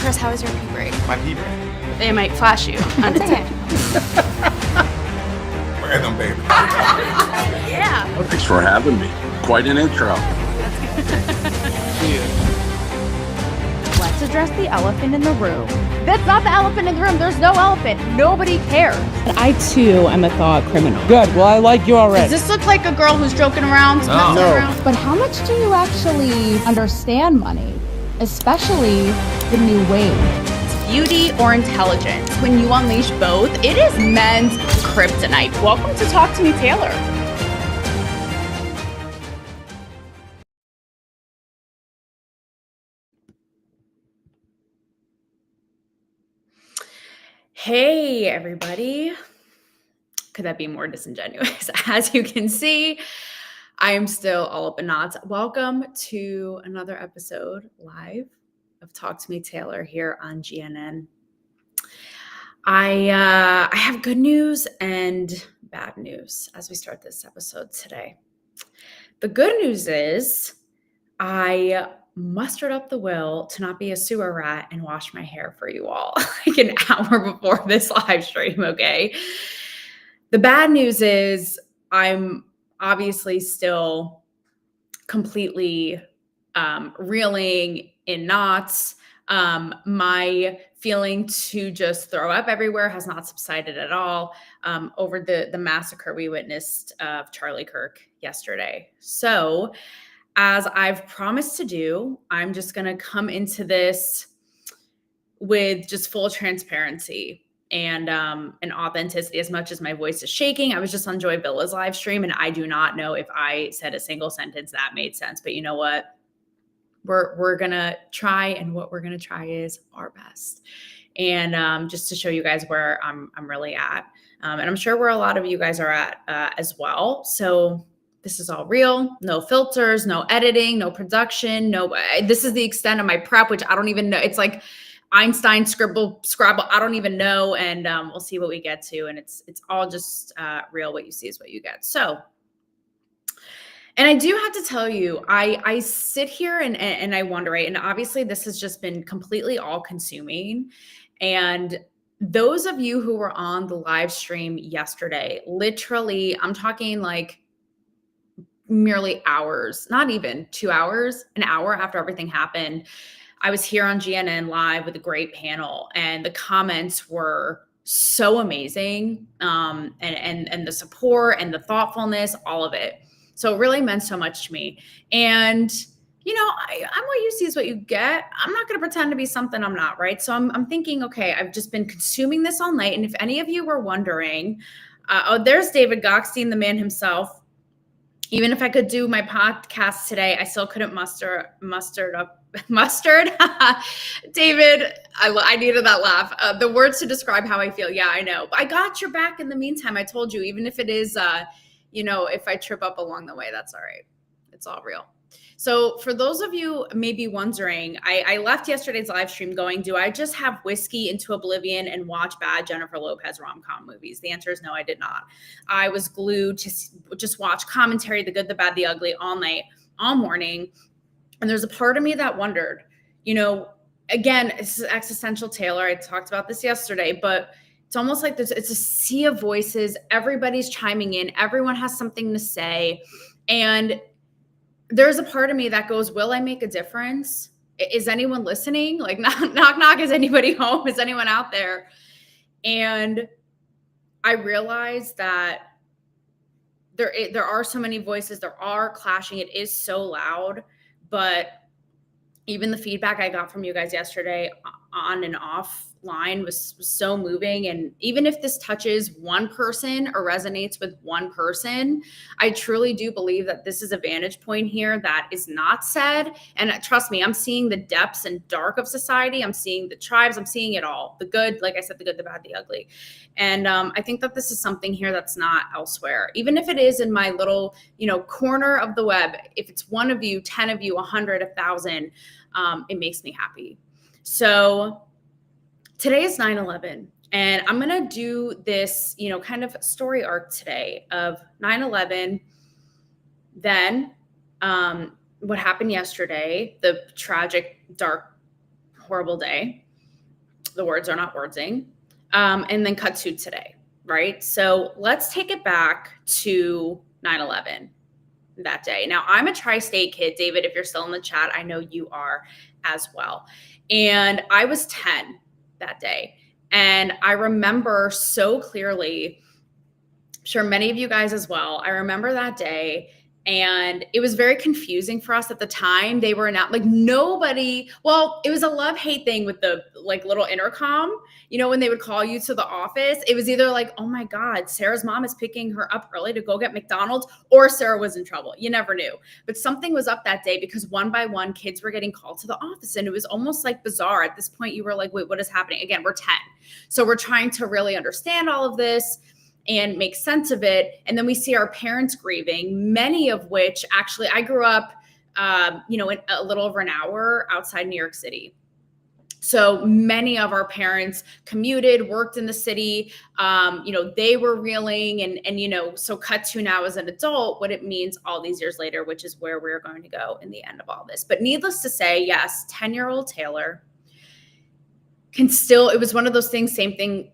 Chris, how was your pee break? My pee break. They might flash you. Random baby. Yeah. Well, thanks for having me. Quite an intro. Let's address the elephant in the room. That's not the elephant in the room. There's no elephant. Nobody cares. I, too, am a thought criminal. Good. Well, I like you already. Does this look like a girl who's joking around? No. But how much do you actually understand money? Especially the new wave. Beauty or intelligence? When you unleash both, it is men's kryptonite. Welcome to Talk to Me, Taylor. Hey, everybody. Could that be more disingenuous? As you can see, I am still all up in knots. Welcome to another episode live of Talk to Me, Taylor here on GNN. I have good news and bad news as we start this episode today. The good news is I mustered up the will to not be a sewer rat and wash my hair for you all like an hour before this live stream, okay? The bad news is I'm obviously still completely reeling in knots. My feeling to just throw up everywhere has not subsided at all over the massacre we witnessed of Charlie Kirk yesterday. So as I've promised to do, I'm just going to come into this with just full transparency and authenticity. As much as my voice is shaking, I was just on Joy Villa's live stream, and I do not know if I said a single sentence that made sense. But you know what? We're gonna try, and what we're gonna try is our best, and just to show you guys where I'm really at, and I'm sure where a lot of you guys are at as well. So this is all real, no filters, no editing, no production, no. This is the extent of my prep, which I don't even know. It's like Einstein Scrabble. I don't even know, and we'll see what we get to, and it's all just real. What you see is what you get. So. And I do have to tell you, I sit here and I wonder, right? And obviously this has just been completely all consuming. And those of you who were on the live stream yesterday, literally, I'm talking like merely hours, not even 2 hours, an hour after everything happened, I was here on GNN live with a great panel, and the comments were so amazing. And the support and the thoughtfulness, all of it. So it really meant so much to me. And, you know, I'm what you see is what you get. I'm not going to pretend to be something I'm not, right? So I'm thinking, okay, I've just been consuming this all night. And if any of you were wondering, there's David Gockstein, the man himself. Even if I could do my podcast today, I still couldn't mustard. David, I needed that laugh. The words to describe how I feel. Yeah, I know. But I got your back in the meantime. I told you, even if it is, you know, if I trip up along the way, that's all right. It's all real. So for those of you maybe wondering, I left yesterday's live stream going, do I just have whiskey into oblivion and watch bad Jennifer Lopez rom-com movies? The answer is no, I did not. I was glued to just watch commentary, the good, the bad, the ugly all night, all morning. And there's a part of me that wondered, you know, again, this is existential, Taylor. I talked about this yesterday, but it's almost like it's a sea of voices. Everybody's chiming in. Everyone has something to say. And there's a part of me that goes, will I make a difference? Is anyone listening? Like, knock, knock. Is anybody home? Is anyone out there? And I realized that there are so many voices. There are clashing. It is so loud. But even the feedback I got from you guys yesterday on and offline was so moving. And even if this touches one person or resonates with one person, I truly do believe that this is a vantage point here that is not said. And trust me, I'm seeing the depths and dark of society. I'm seeing the tribes. I'm seeing it all. The good, like I said, the good, the bad, the ugly. And I think that this is something here that's not elsewhere. Even if it is in my little, you know, corner of the web, if it's one of you, 10 of you, 100, 1,000, it makes me happy. So today is 9/11, and I'm going to do this, you know, kind of story arc today of 9/11, then what happened yesterday, the tragic, dark, horrible day, The words are not wordsing. And then cut to today, right? So let's take it back to 9/11 that day. Now, I'm a tri-state kid. David, if you're still in the chat, I know you are as well. And I was 10 that day. And I remember so clearly, sure many of you guys as well, I remember that day. And it was very confusing for us at the time. They were not like nobody, well, it was a love-hate thing with the like little intercom, when they would call you to the office, it was either like, oh my God, Sarah's mom is picking her up early to go get McDonald's, or Sarah was in trouble. You never knew. But something was up that day because one by one, kids were getting called to the office. And it was almost like bizarre. At this point, you were like, wait, what is happening? Again, we're 10. So we're trying to really understand all of this and make sense of it. And then we see our parents grieving, many of which actually, I grew up, in a little over an hour outside New York City. So many of our parents commuted, worked in the city, they were reeling and so cut to now as an adult, what it means all these years later, which is where we're going to go in the end of all this. But needless to say, yes, 10-year-old Taylor it was one of those things, same thing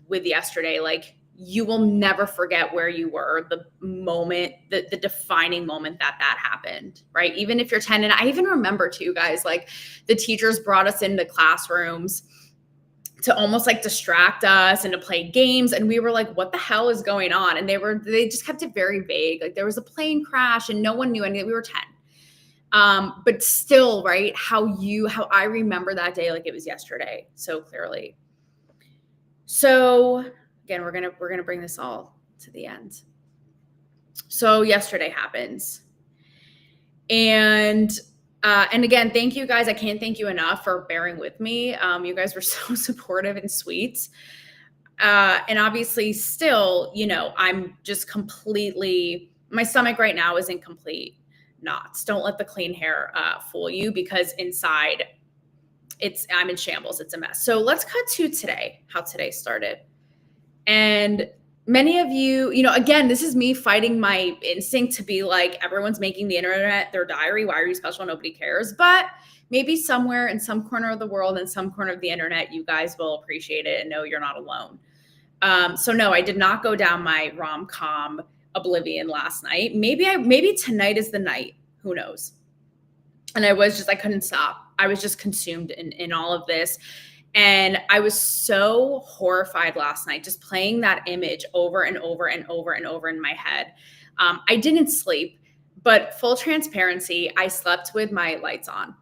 with yesterday, like, you will never forget where you were, the moment, the defining moment that happened, right? Even if you're 10. And I even remember too, guys, like the teachers brought us into classrooms to almost like distract us and to play games. And we were like, what the hell is going on? And they just kept it very vague. Like there was a plane crash and no one knew anything. We were 10. But still, right, how I remember that day like it was yesterday so clearly. So again, we're gonna bring this all to the end. So yesterday happens, and again, thank you guys. I can't thank you enough for bearing with me. You guys were so supportive and sweet, and obviously, still, I'm just completely. My stomach right now is in complete knots. Don't let the clean hair fool you, because inside, I'm in shambles. It's a mess. So let's cut to today. How today started. And many of you, again, this is me fighting my instinct to be like, everyone's making the internet their diary. Why are you special? Nobody cares. But maybe somewhere in some corner of the world and some corner of the internet, you guys will appreciate it and know you're not alone. So no, I did not go down my rom-com oblivion last night. Maybe tonight is the night. Who knows? And I couldn't stop. I was just consumed in all of this. And I was so horrified last night, just playing that image over and over and over and over in my head. I didn't sleep, but full transparency, I slept with my lights on.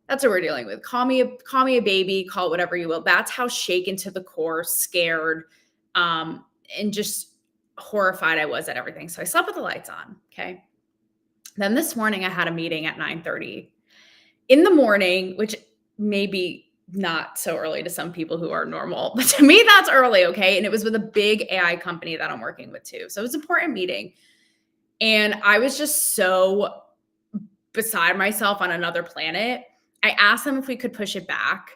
That's what we're dealing with. Call me a baby, call it whatever you will. That's how shaken to the core, scared, and just horrified I was at everything. So I slept with the lights on. Okay. Then this morning I had a meeting at 9:30 in the morning, which maybe not so early to some people who are normal, but to me, that's early. Okay. And it was with a big AI company that I'm working with too. So it was an important meeting. And I was just so beside myself on another planet. I asked them if we could push it back,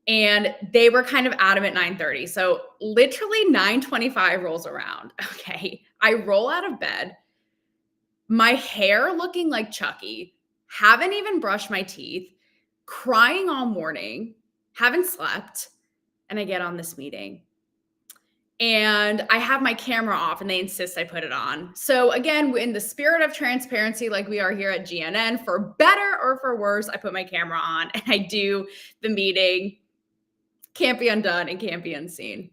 and they were kind of adamant 9:30. So literally 9:25 rolls around. Okay. I roll out of bed, my hair looking like Chucky, haven't even brushed my teeth, crying all morning, haven't slept, and I get on this meeting. And I have my camera off and they insist I put it on. So again, in the spirit of transparency, like we are here at GNN, for better or for worse, I put my camera on and I do the meeting. Can't be undone and can't be unseen.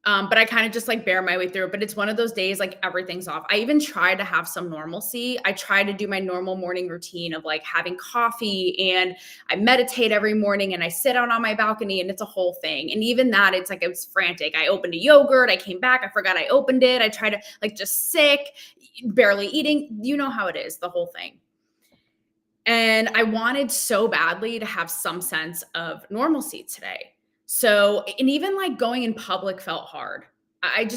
But I kind of just like bear my way through it. But it's one of those days, like everything's off. I even try to have some normalcy. I try to do my normal morning routine of like having coffee, and I meditate every morning, and I sit out on my balcony, and it's a whole thing. And even that, it's like, it was frantic. I opened a yogurt. I came back. I forgot I opened it. I tried to like just sick, barely eating. You know how it is, the whole thing. And I wanted so badly to have some sense of normalcy today. So, and even like going in public felt hard. I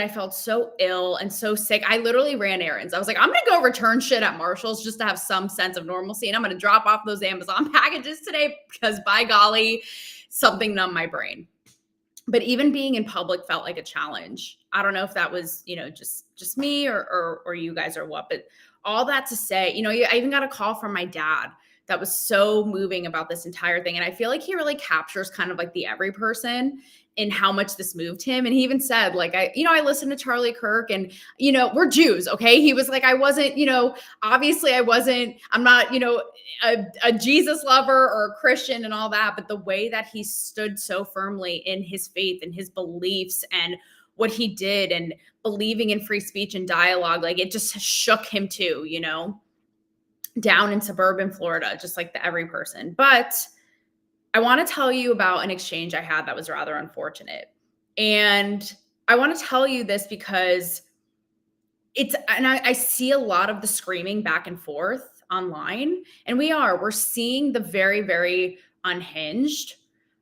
felt so ill and so sick. I literally ran errands. I was like, I'm going to go return shit at Marshall's just to have some sense of normalcy. And I'm going to drop off those Amazon packages today because by golly, something numbed my brain. But even being in public felt like a challenge. I don't know if that was, just me or you guys or what, but all that to say, I even got a call from my dad that was so moving about this entire thing. And I feel like he really captures kind of like the every person in how much this moved him. And he even said, like, I listened to Charlie Kirk and, we're Jews. Okay. He was like, I wasn't, obviously I'm not, a Jesus lover or a Christian and all that. But the way that he stood so firmly in his faith and his beliefs and what he did and believing in free speech and dialogue, like it just shook him too, down in suburban Florida, just like the every person. But I want to tell you about an exchange I had that was rather unfortunate. And I want to tell you this because I see a lot of the screaming back and forth online, and we're seeing the very, very unhinged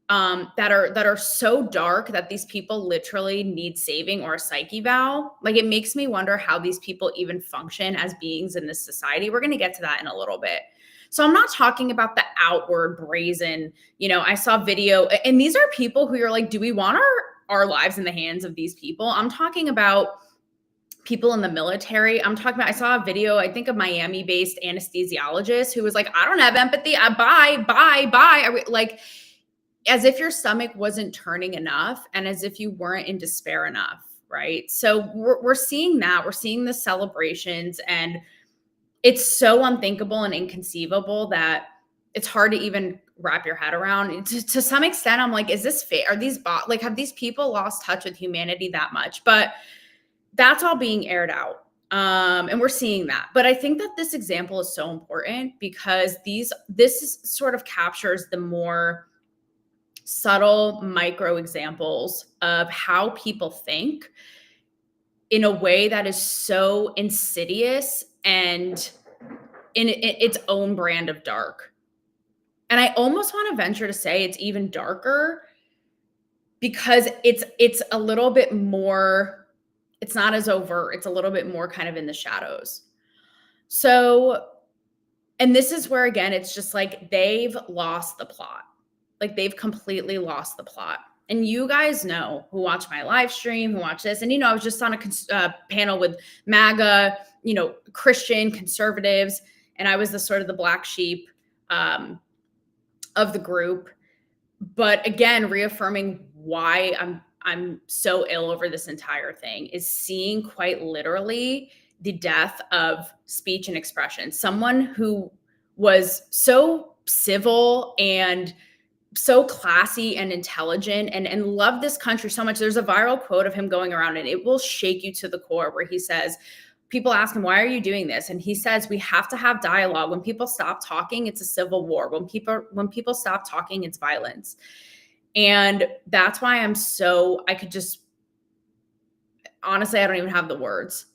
that are so dark that these people literally need saving or a psyche eval. Like, it makes me wonder how these people even function as beings in this society. We're going to get to that in a little bit. So I'm not talking about the outward brazen, I saw video, and these are people who you're like, do we want our lives in the hands of these people? I'm talking about people in the military. I saw a video, I think, of Miami-based anesthesiologist who was like, I don't have empathy. Bye. Like, as if your stomach wasn't turning enough and as if you weren't in despair enough, right? So we're seeing that. We're seeing the celebrations, and it's so unthinkable and inconceivable that it's hard to even wrap your head around. To some extent, I'm like, is this fair? Are these have these people lost touch with humanity that much? But that's all being aired out. And we're seeing that. But I think that this example is so important because this sort of captures the more subtle micro examples of how people think in a way that is so insidious and in its own brand of dark. And I almost want to venture to say it's even darker because it's a little bit more, it's not as overt. It's a little bit more kind of in the shadows. So, and this is where, again, it's just like they've lost the plot. Like, they've completely lost the plot. And you guys know, who watch my live stream, who watch this. And, I was just on a panel with MAGA, Christian conservatives. And I was the sort of the black sheep of the group. But again, reaffirming why I'm so ill over this entire thing is seeing quite literally the death of speech and expression. Someone who was so civil and so classy and intelligent and loved this country so much. There's a viral quote of him going around, and it will shake you to the core, where he says, people ask him, why are you doing this? And he says, we have to have dialogue. When people stop talking, it's a civil war. When people stop talking, it's violence. And that's why I could just, honestly, I don't even have the words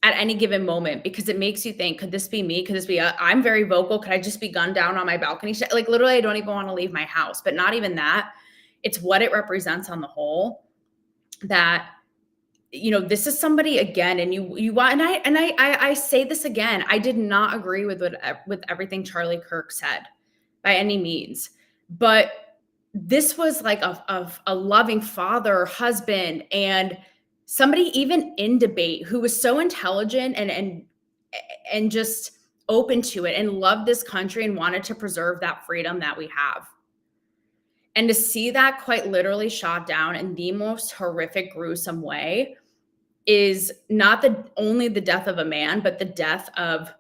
at any given moment, because it makes you think, could this be me? Could this be, I'm very vocal. Could I just be gunned down on my balcony? Like, literally, I don't even want to leave my house, but not even that. It's what it represents on the whole that, this is somebody, again, and I say this again, I did not agree with everything Charlie Kirk said by any means, but this was like a loving father, husband, and somebody even in debate who was so intelligent and just open to it and loved this country and wanted to preserve that freedom that we have. And to see that quite literally shot down in the most horrific, gruesome way is not only the death of a man, but the death of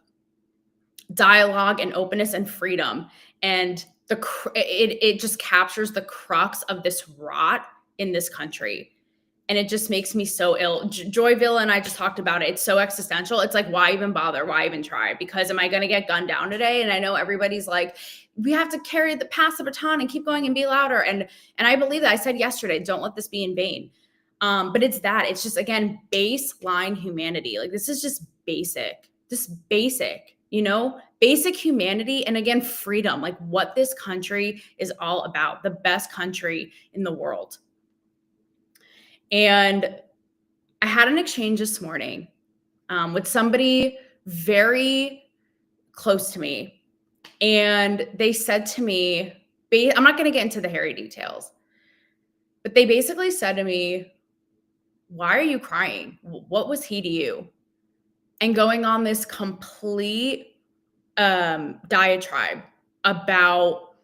dialogue and openness and freedom. And it just captures the crux of this rot in this country. And it just makes me so ill. Joyville and I just talked about it. It's so existential. It's like, why even bother? Why even try? Because am I going to get gunned down today? And I know everybody's like, we have to pass the baton and keep going and be louder. And I believe that. I said yesterday, don't let this be in vain. But it's just, again, baseline humanity. Like, this is just basic, basic humanity. And again, freedom, like what this country is all about, the best country in the world. And I had an exchange this morning with somebody very close to me. And they said to me, I'm not going to get into the hairy details, but they basically said to me, why are you crying? What was he to you? And going on this complete diatribe about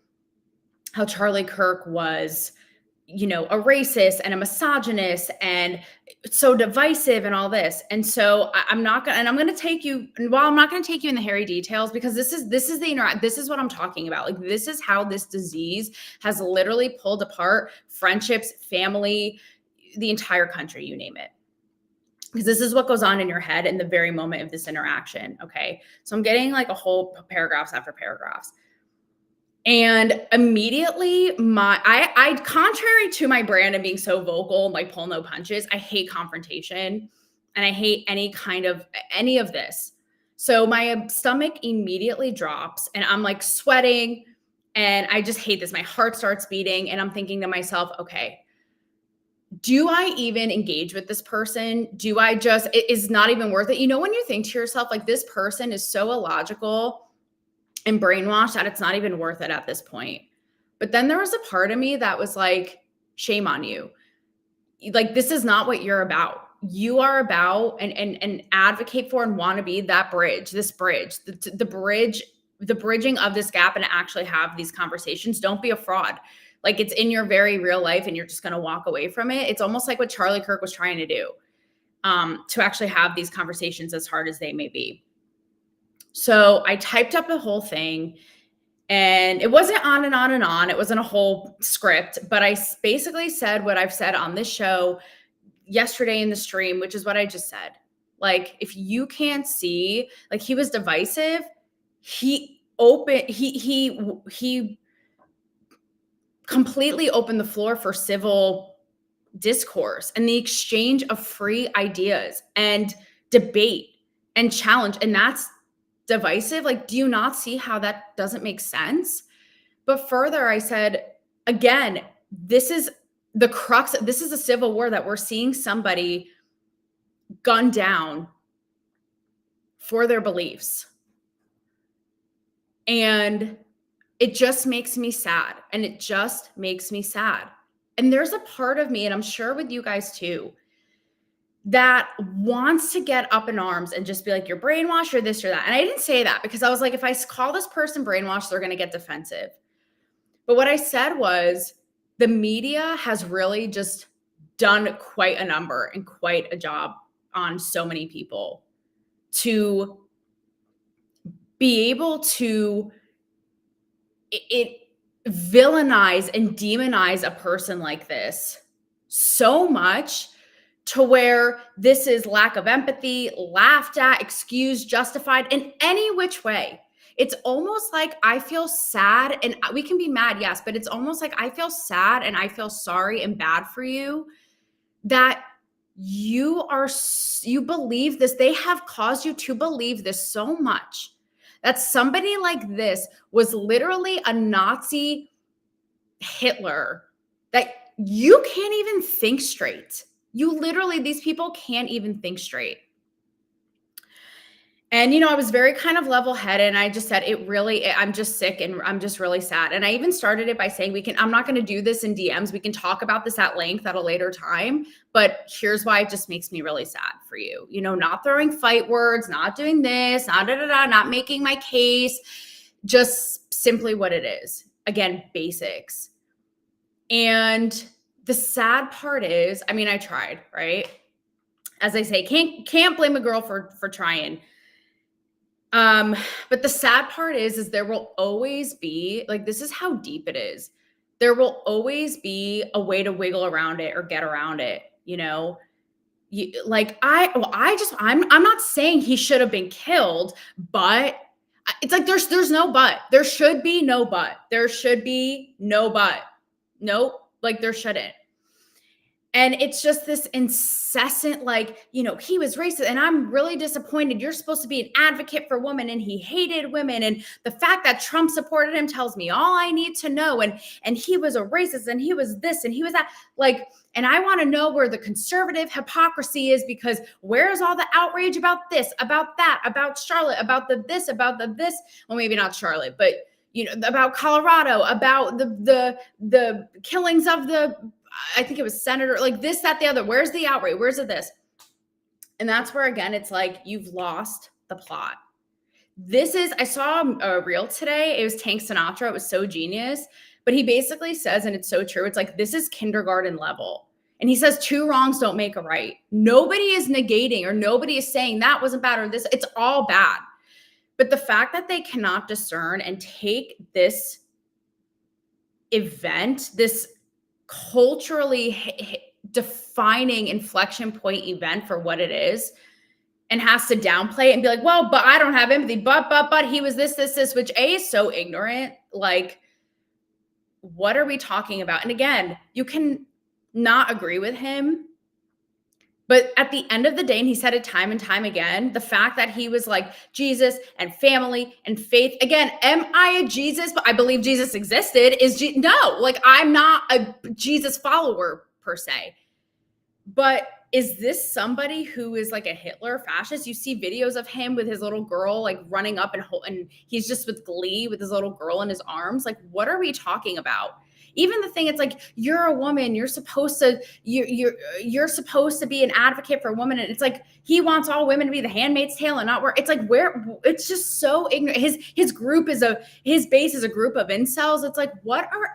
how Charlie Kirk was, a racist and a misogynist and so divisive and all this. And so I'm not going to, and I'm going to take you, well, I'm not going to take you in the hairy details because this is this is what I'm talking about. Like, this is how this disease has literally pulled apart friendships, family, the entire country, you name it. Because this is what goes on in your head in the very moment of this interaction. Okay. So I'm getting like a whole paragraphs after paragraphs. And immediately I contrary to my brand and being so vocal and like pull no punches, I hate confrontation and I hate any of this. So my stomach immediately drops and I'm like sweating and I just hate this. My heart starts beating and I'm thinking to myself, okay, do I even engage with this person? Do I just, it is not even worth it. You know, when you think to yourself, like, this person is so illogical and brainwashed that it's not even worth it at this point. But then there was a part of me that was like, shame on you. Like, this is not what you're about. You are about and advocate for and want to be that bridge, the bridge, the bridging of this gap and actually have these conversations. Don't be a fraud. Like, it's in your very real life and you're just going to walk away from it. It's almost like what Charlie Kirk was trying to do, to actually have these conversations as hard as they may be. So I typed up the whole thing and it wasn't on and on and on. It wasn't a whole script, but I basically said what I've said on this show yesterday in the stream, which is what I just said. Like, if you can't see, like, he was divisive. He completely opened the floor for civil discourse and the exchange of free ideas and debate and challenge. And that's divisive. Like, do you not see how that doesn't make sense? But further, I said, again, this is the crux. This is a civil war that we're seeing somebody gunned down for their beliefs. And it just makes me sad. And it just makes me sad. And there's a part of me, and I'm sure with you guys too, that wants to get up in arms and just be like, you're brainwashed or this or that. And I didn't say that because I was like, if I call this person brainwashed, they're going to get defensive. But what I said was, the media has really just done quite a number and quite a job on so many people to be able to villainize and demonize a person like this so much to where this is lack of empathy, laughed at, excused, justified in any which way. It's almost like I feel sad, and we can be mad, yes, but it's almost like I feel sad and I feel sorry and bad for you that you believe this. They have caused you to believe this so much that somebody like this was literally a Nazi Hitler, that you can't even think straight. These people can't even think straight. And, I was very kind of level-headed and I just said, I'm just sick and I'm just really sad. And I even started it by saying, I'm not going to do this in DMs. We can talk about this at length at a later time, but here's why it just makes me really sad for you. Not throwing fight words, not doing this, not making my case, just simply what it is. Again, basics. And the sad part is, I tried, right? As I say, can't blame a girl for trying. But the sad part is there will always be, like, this is how deep it is. There will always be a way to wiggle around it or get around it. I'm not saying he should have been killed, but it's like, there's no but. There should be no but. There should be no but. Nope. Like, there shouldn't. And it's just this incessant, like, he was racist and I'm really disappointed. You're supposed to be an advocate for women and he hated women. And the fact that Trump supported him tells me all I need to know. And he was a racist and he was this and he was that. Like, and I want to know where the conservative hypocrisy is, because where's all the outrage about this, about that, about Charlotte, about the this, about the this. Well, maybe not Charlotte, but about Colorado, about the killings of I think it was senator, like this, that, the other. Where's the outrage? Where's this? And that's where, again, it's like, you've lost the plot. I saw a reel today. It was Tank Sinatra. It was so genius. But he basically says, and it's so true, it's like, this is kindergarten level. And he says, 2 wrongs don't make a right. Nobody is negating or nobody is saying that wasn't bad or this, it's all bad. But the fact that they cannot discern and take this event, this culturally defining inflection point event for what it is, and has to downplay it and be like, well, but I don't have empathy, but he was this, which A, is so ignorant. Like, what are we talking about? And again, you can not agree with him, but at the end of the day, and he said it time and time again, the fact that he was like Jesus and family and faith. Again, am I a Jesus? But I believe Jesus existed. No, like, I'm not a Jesus follower per se. But is this somebody who is like a Hitler fascist? You see videos of him with his little girl, like running up and he's just with glee with his little girl in his arms. Like, what are we talking about? Even the thing, it's like, you're a woman, you're supposed to supposed to be an advocate for women, and it's like he wants all women to be the Handmaid's Tale and not work. It's like, where, it's just so ignorant. His base is a group of incels. It's like,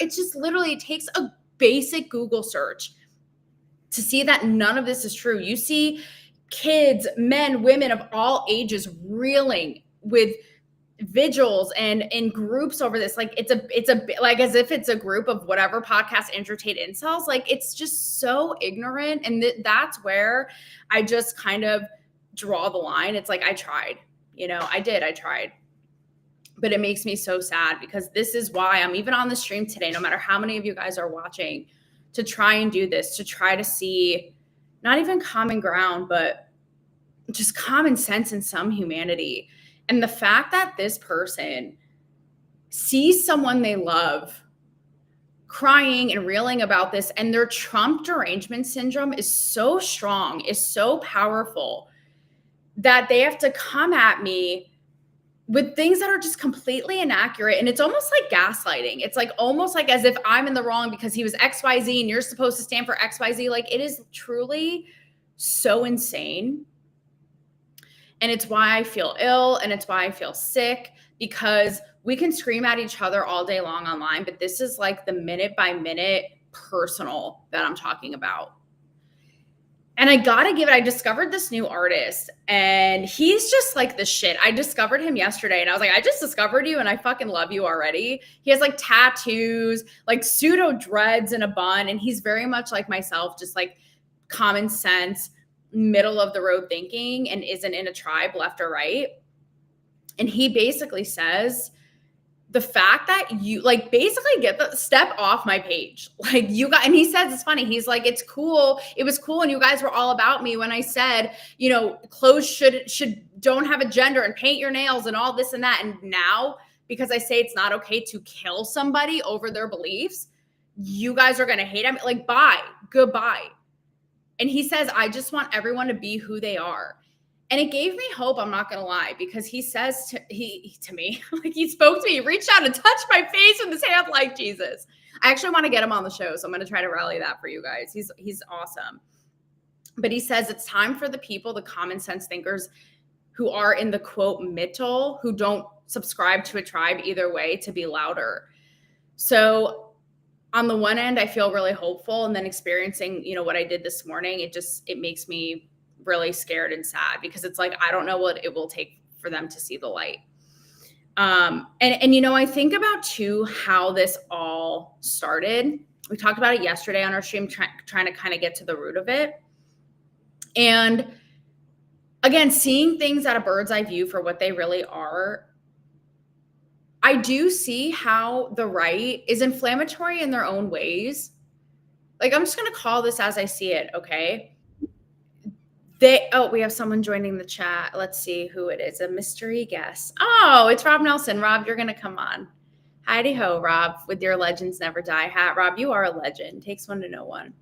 it's just literally, it takes a basic Google search to see that none of this is true. You see kids, men, women of all ages reeling with vigils and in groups over this. Like, it's a like as if it's a group of whatever podcast entertain incels. Like, it's just so ignorant. And that's where I just kind of draw the line. It's like, I tried, I tried. But it makes me so sad, because this is why I'm even on the stream today, no matter how many of you guys are watching, to try and do this, to try to see not even common ground, but just common sense and some humanity. And the fact that this person sees someone they love crying and reeling about this, and their Trump derangement syndrome is so strong, is so powerful, that they have to come at me with things that are just completely inaccurate. And it's almost like gaslighting. It's like almost like as if I'm in the wrong because he was XYZ and you're supposed to stand for XYZ. Like, it is truly so insane. And it's why I feel ill, and it's why I feel sick, because we can scream at each other all day long online, but this is like the minute by minute personal that I'm talking about. And I discovered this new artist, and he's just like the shit. I discovered him yesterday, and I was like, I just discovered you and I fucking love you already. He has like tattoos, like pseudo dreads in a bun. And he's very much like myself, just like common sense, middle of the road thinking, and isn't in a tribe left or right. And he basically says, the fact that you like basically get the step off my page, like you got, and he says, it's funny. He's like, it's cool. It was cool. And you guys were all about me when I said, clothes don't have a gender and paint your nails and all this and that. And now, because I say it's not okay to kill somebody over their beliefs, you guys are going to hate him. Like, bye, goodbye. And he says, I just want everyone to be who they are. And it gave me hope, I'm not going to lie, because he says to me, like, he spoke to me, he reached out and touched my face with his hand like Jesus. I actually want to get him on the show, so I'm going to try to rally that for you guys. He's awesome. But he says it's time for the people, the common sense thinkers who are in the quote middle, who don't subscribe to a tribe either way, to be louder. So on the one end, I feel really hopeful, and then experiencing, what I did this morning, it makes me really scared and sad, because it's like, I don't know what it will take for them to see the light. And I think about too, how this all started. We talked about it yesterday on our stream, trying to kind of get to the root of it. And again, seeing things at a bird's eye view for what they really are, I do see how the right is inflammatory in their own ways. Like, I'm just going to call this as I see it. Okay. We have someone joining the chat. Let's see who it is. A mystery guest. Oh, it's Rob Nelson. Rob, you're going to come on. Heidi ho, Rob, with your Legends Never Die hat. Rob, you are a legend. Takes one to know one.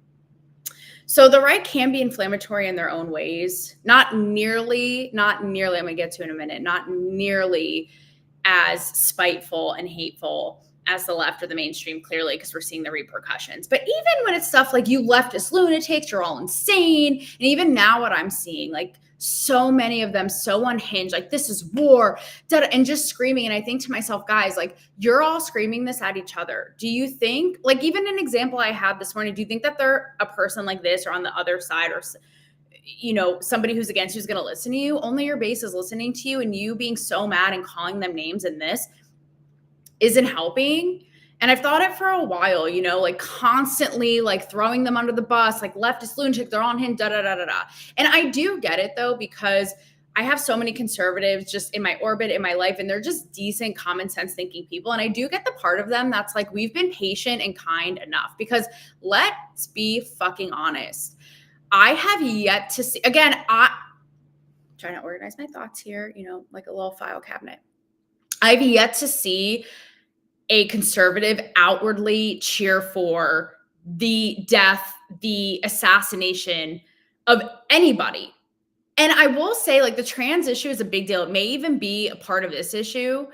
So the right can be inflammatory in their own ways. Not nearly, I'm going to get to in a minute, not nearly as spiteful and hateful as the left or the mainstream, clearly, because we're seeing the repercussions. But even when it's stuff like, you leftist lunatics, you're all insane. And even now what I'm seeing, like So many of them so unhinged, like this is war, and just screaming. And I think to myself, guys, like you're all screaming this at each other. Do you think, like even an example I had this morning, do you think that they're a person like this or on the other side or somebody who's against you's going to listen to you? Only your base is listening to you, and you being so mad and calling them names and this isn't helping. And I've thought it for a while, like constantly like throwing them under the bus, like leftist lunatic, they're on him, da da da da da. And I do get it though, because I have so many conservatives just in my orbit, in my life, and they're just decent, common sense thinking people. And I do get the part of them that's like, we've been patient and kind enough, because let's be fucking honest. I have yet to see, again, I'm trying to organize my thoughts here, like a little file cabinet. I've yet to see a conservative outwardly cheer for the death, the assassination of anybody. And I will say, like, the trans issue is a big deal. It may even be a part of this issue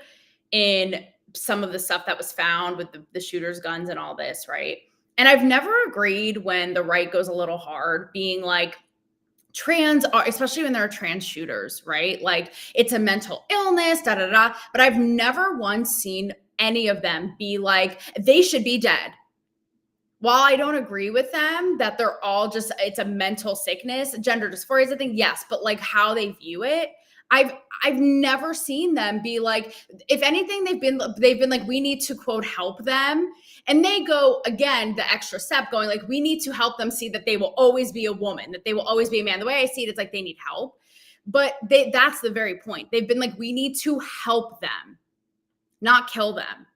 in some of the stuff that was found with the shooter's guns and all this, right? And I've never agreed when the right goes a little hard, being like, trans are, especially when there are trans shooters, right? Like it's a mental illness, da da da. But I've never once seen any of them be like, they should be dead. While I don't agree with them that they're all just, it's a mental sickness, gender dysphoria is a thing, yes, but like how they view it, I've never seen them be like, if anything, they've been like, we need to quote help them. And they go again the extra step, going like, we need to help them see that they will always be a woman, that they will always be a man. The way I see it, it's like they need help. But that's the very point. They've been like, we need to help them, not kill them.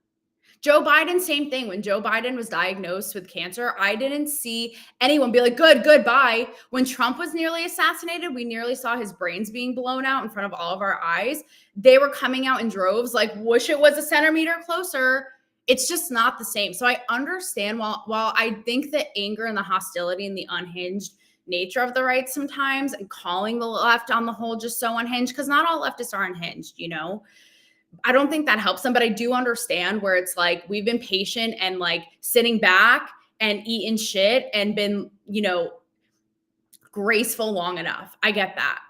Joe Biden, same thing. When Joe Biden was diagnosed with cancer, I didn't see anyone be like, good, bye. When Trump was nearly assassinated, we nearly saw his brains being blown out in front of all of our eyes. They were coming out in droves, like, wish it was a centimeter closer. It's just not the same. So I understand, while I think the anger and the hostility and the unhinged nature of the right sometimes, and calling the left on the whole just so unhinged, because not all leftists are unhinged, I don't think that helps them, but I do understand where it's like, we've been patient and like sitting back and eating shit and been, graceful long enough. I get that.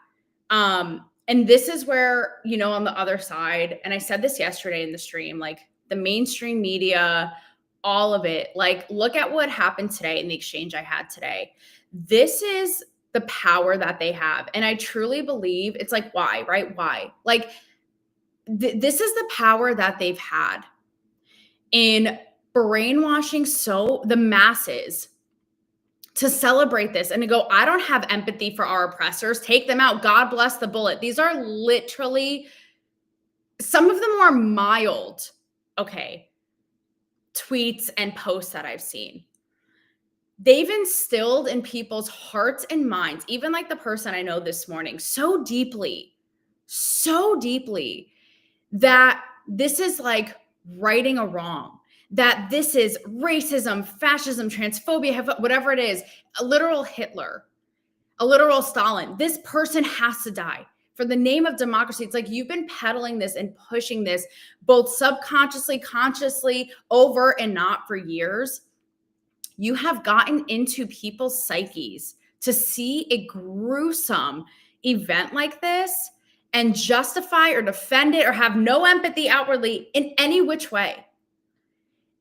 And this is where, on the other side, and I said this yesterday in the stream, like the mainstream media, all of it, like look at what happened today in the exchange I had today. This is the power that they have. And I truly believe it's like, why, right? Why? Like, this is the power that they've had in brainwashing the masses to celebrate this and to go, I don't have empathy for our oppressors. Take them out. God bless the bullet. These are literally, some of them are mild, tweets and posts that I've seen. They've instilled in people's hearts and minds, even like the person I know this morning, so deeply, that this is like righting a wrong, that this is racism, fascism, transphobia, whatever it is, a literal Hitler, a literal Stalin. This person has to die for the name of democracy. It's like you've been peddling this and pushing this both subconsciously, consciously, over and not for years. You have gotten into people's psyches to see a gruesome event like this and justify or defend it or have no empathy outwardly in any which way.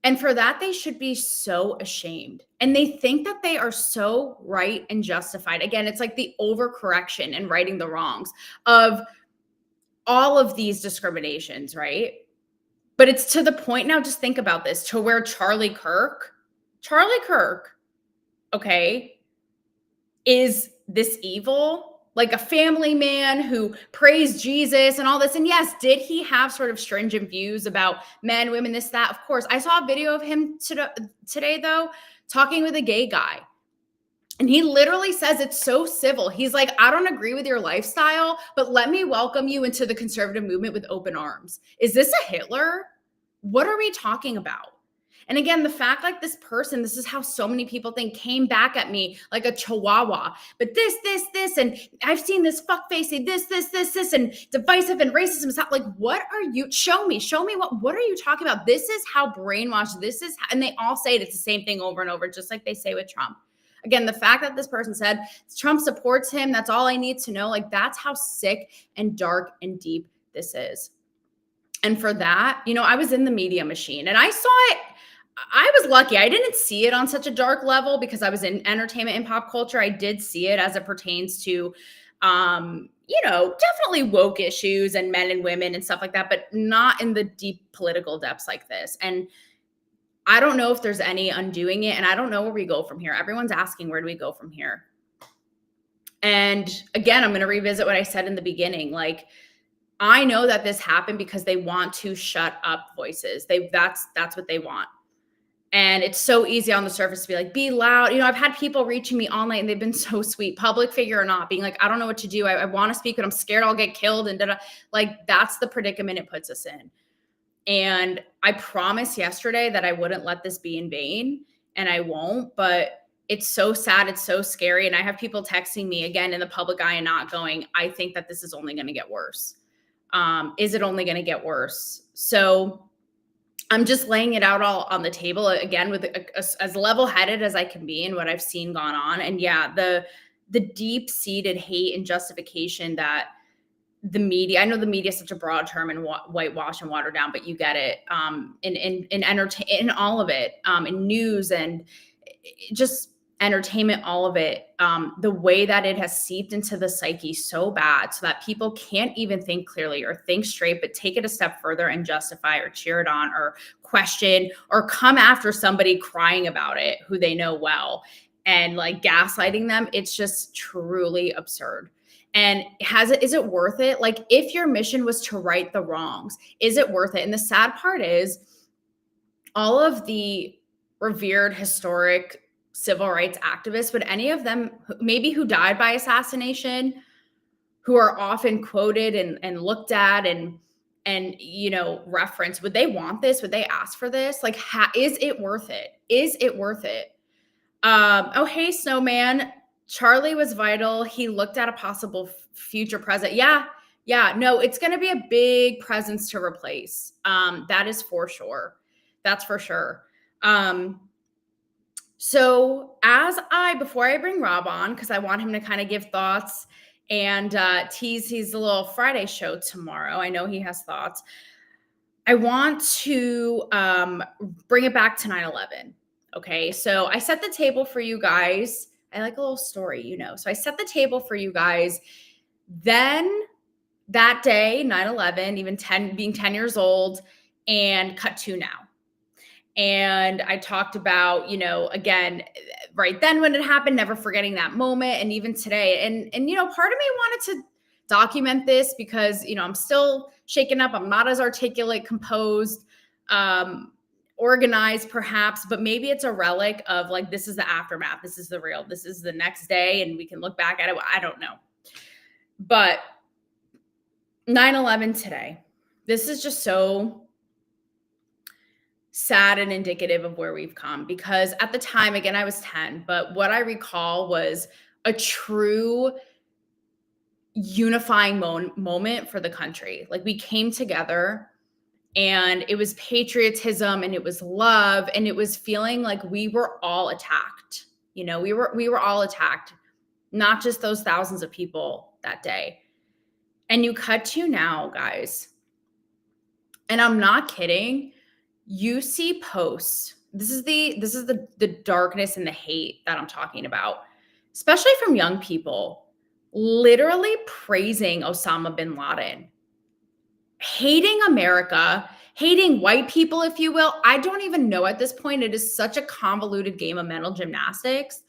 And for that, they should be so ashamed. And they think that they are so right and justified. Again, it's like the overcorrection and righting the wrongs of all of these discriminations, right? But it's to the point now, just think about this, to where Charlie Kirk, is this evil? Like a family man who praised Jesus and all this. And yes, did he have sort of stringent views about men, women, this, that? Of course. I saw a video of him today, though, talking with a gay guy. And he literally says it's so civil. He's like, I don't agree with your lifestyle, but let me welcome you into the conservative movement with open arms. Is this a Hitler? What are we talking about? And again, the fact like this person, this is how so many people think, came back at me like a chihuahua. But this, and I've seen this fuckface say this, and divisive and racism is not like, what are you, show me what are you talking about? This is how brainwashed this is. And they all say it. It's the same thing over and over, just like they say with Trump. Again, the fact that this person said Trump supports him, that's all I need to know. Like, that's how sick and dark and deep this is. And for that, I was in the media machine and I saw it. I was lucky. I didn't see it on such a dark level because I was in entertainment and pop culture. I did see it as it pertains to, definitely woke issues and men and women and stuff like that, but not in the deep political depths like this. And I don't know if there's any undoing it. And I don't know where we go from here. Everyone's asking, where do we go from here? And again, I'm going to revisit what I said in the beginning. Like, I know that this happened because they want to shut up voices. That's what they want. And it's so easy on the surface to be like, be loud. I've had people reaching me online and they've been so sweet, public figure or not, being like, I don't know what to do. I want to speak, but I'm scared I'll get killed. And like, that's the predicament it puts us in. And I promised yesterday that I wouldn't let this be in vain, and I won't, but it's so sad. It's so scary. And I have people texting me again in the public eye and not going, I think that this is only going to get worse. Is it only going to get worse? So I'm just laying it out all on the table again with as level-headed as I can be in what I've seen gone on. And yeah, the deep-seated hate and justification that the media, I know the media is such a broad term and whitewash and water down, but you get it. In all of it, in news and just entertainment, all of it, the way that it has seeped into the psyche so bad so that people can't even think clearly or think straight, but take it a step further and justify or cheer it on or question or come after somebody crying about it who they know well and like gaslighting them. It's just truly absurd. And is it worth it? Like, if your mission was to right the wrongs, is it worth it? And the sad part is all of the revered historic civil rights activists, would any of them maybe who died by assassination, who are often quoted and looked at and referenced, would they want this? Would they ask for this? Like, is it worth it? Is it worth it? Oh, hey, Snowman. Charlie was vital. He looked at a possible future president. Yeah. No, it's going to be a big presence to replace. That is for sure. That's for sure. So before I bring Rob on, because I want him to kind of give thoughts and tease his little Friday show tomorrow. I know he has thoughts. I want to bring it back to 9/11. Okay, so I set the table for you guys. I like a little story, So I set the table for you guys. Then that day, 9/11, being 10 years old, and cut to now. And I talked about, again, right then when it happened, never forgetting that moment. And even today, and part of me wanted to document this because, I'm still shaken up. I'm not as articulate, composed, organized perhaps, but maybe it's a relic of like, this is the aftermath. This is the real, this is the next day. And we can look back at it. I don't know. But 9/11 today, this is just so sad and indicative of where we've come, because at the time, again, I was 10, but what I recall was a true unifying moment for the country. Like, we came together and it was patriotism and it was love and it was feeling like we were all attacked. We were all attacked, not just those thousands of people that day. And you cut to now, guys, and I'm not kidding. You see posts. This is the darkness and the hate that I'm talking about, especially from young people, literally praising Osama bin Laden, hating America, hating white people, if you will. I don't even know at this point. It is such a convoluted game of mental gymnastics.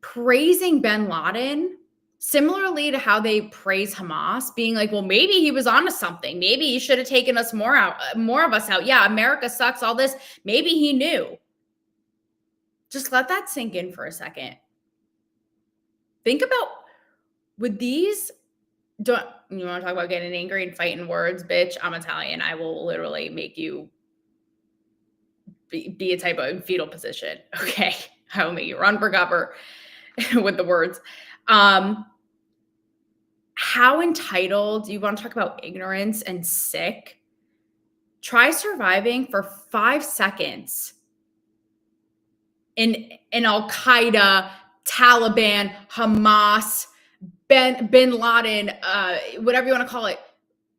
Praising bin Laden, similarly to how they praise Hamas, being like, well, maybe he was onto something. Maybe he should have taken us more of us out. Yeah, America sucks, all this. Maybe he knew. Just let that sink in for a second. Think about, you want to talk about getting angry and fighting words, bitch? I'm Italian. I will literally make you be a type of fetal position. Okay. I will make you run for cover with the words. How entitled, you want to talk about ignorance and sick? Try surviving for 5 seconds in Al-Qaeda, Taliban, Hamas, bin Laden, whatever you want to call it,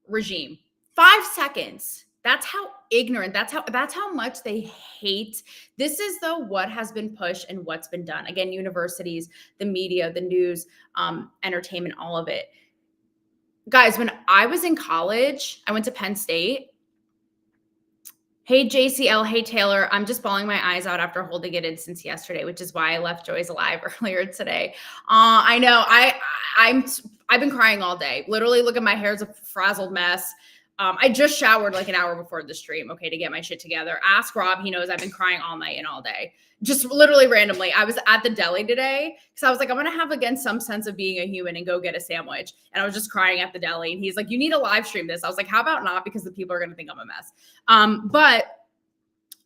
regime. 5 seconds. That's how ignorant, that's how much they hate. This is what has been pushed and what's been done. Again, universities, the media, the news, entertainment, all of it. Guys, when I was in college, I went to Penn State. Hey, JCL. Hey, Taylor. I'm just bawling my eyes out after holding it in since yesterday, which is why I left Joy's Alive earlier today. I know. I've been crying all day. Literally, look at my hair's a frazzled mess. I just showered like an hour before the stream, okay, to get my shit together. Ask Rob. He knows I've been crying all night and all day. Just literally randomly. I was at the deli today because I was like, I'm going to have, again, some sense of being a human and go get a sandwich. And I was just crying at the deli. And he's like, you need to live stream this. I was like, how about not? Because the people are going to think I'm a mess. But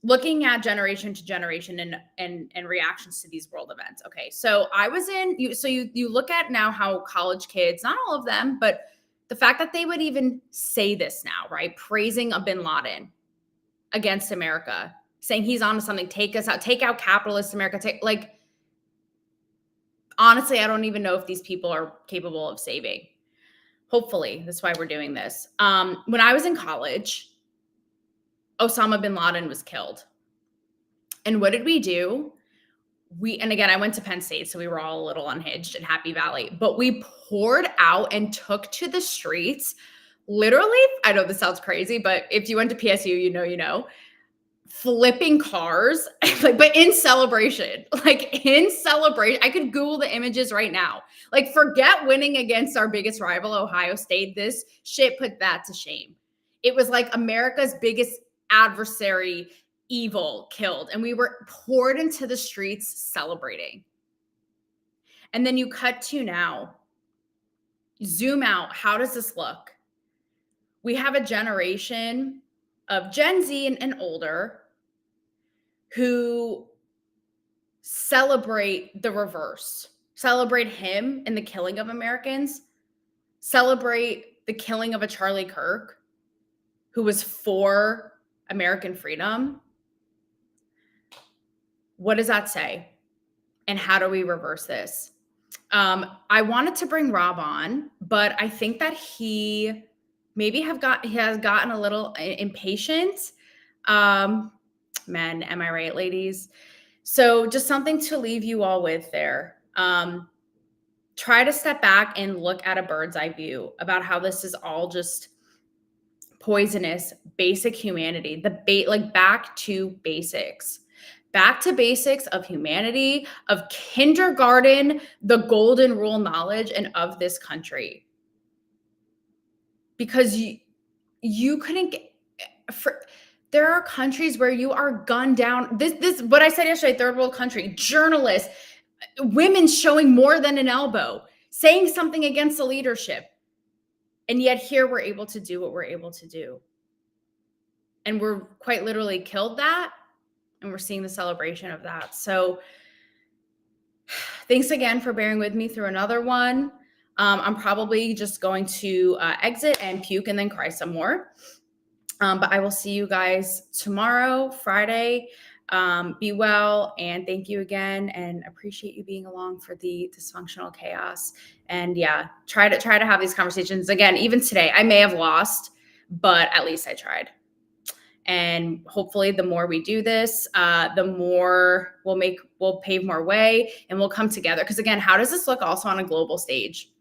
looking at generation to generation and reactions to these world events. Okay, so I was you look at now how college kids, not all of them, but the fact that they would even say this now, right? Praising a bin Laden against America, saying he's onto something, take us out, take out capitalist America. Honestly, I don't even know if these people are capable of saving. Hopefully, that's why we're doing this. When I was in college, Osama bin Laden was killed. And what did we do? And again, I went to Penn State, so we were all a little unhinged in Happy Valley, but we poured out and took to the streets. Literally, I know this sounds crazy, but if you went to PSU, you know, flipping cars, but in celebration, I could Google the images right now. Forget winning against our biggest rival, Ohio State. This shit put that to shame. It was like America's biggest adversary, evil, killed, and we were poured into the streets celebrating. And then you cut to now, zoom out. How does this look? We have a generation of Gen Z and older who celebrate the reverse, celebrate him and the killing of Americans, celebrate the killing of a Charlie Kirk who was for American freedom. What does that say? And how do we reverse this? I wanted to bring Rob on, but I think that he maybe has gotten a little impatient. Men, am I right, ladies? So just something to leave you all with there. Try to step back and look at a bird's eye view about how this is all just poisonous, basic humanity, back to basics. Back to basics of humanity, of kindergarten, the golden rule knowledge, and of this country. Because you couldn't get, there are countries where you are gunned down. This what I said yesterday, third world country, journalists, women showing more than an elbow, saying something against the leadership. And yet here we're able to do what we're able to do. And we're quite literally killed that. And we're seeing the celebration of that. So thanks again for bearing with me through another one. I'm probably just going to exit and puke and then cry some more. But I will see you guys tomorrow, Friday. Be well, and thank you again, and appreciate you being along for the dysfunctional chaos. And yeah, try to have these conversations again. Even today, I may have lost, but at least I tried. And hopefully the more we do this, the more we'll pave more way and we'll come together. Because again, how does this look also on a global stage?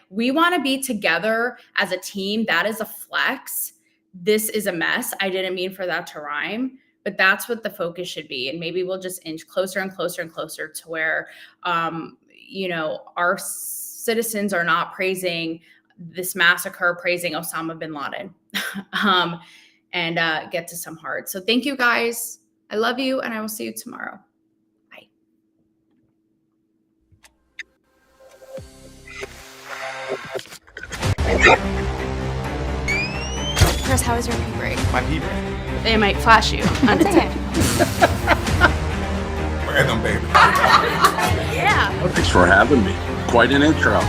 We want to be together as a team. That is a flex. This is a mess. I didn't mean for that to rhyme, but that's what the focus should be. And maybe we'll just inch closer and closer and closer to where, our citizens are not praising this massacre, praising Osama bin Laden. And get to some heart. So thank you guys. I love you, and I will see you tomorrow. Bye. Chris, how was your pee break? My pee break. They might flash you. We're at them, baby. Yeah. Thanks for having me. Quite an intro.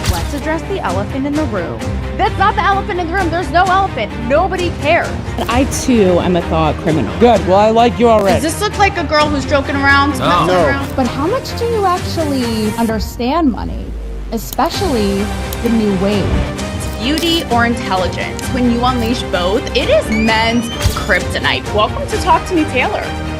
Flex let's address the elephant in the room. That's not the elephant in the room. There's no elephant. Nobody cares. I too am a thought criminal. Good. Well, I like you already. Does this look like a girl who's joking around, messing around? But how much do you actually understand money? Especially the new wave. Beauty or intelligence? When you unleash both, it is men's kryptonite. Welcome to Talk to Me, Taylor.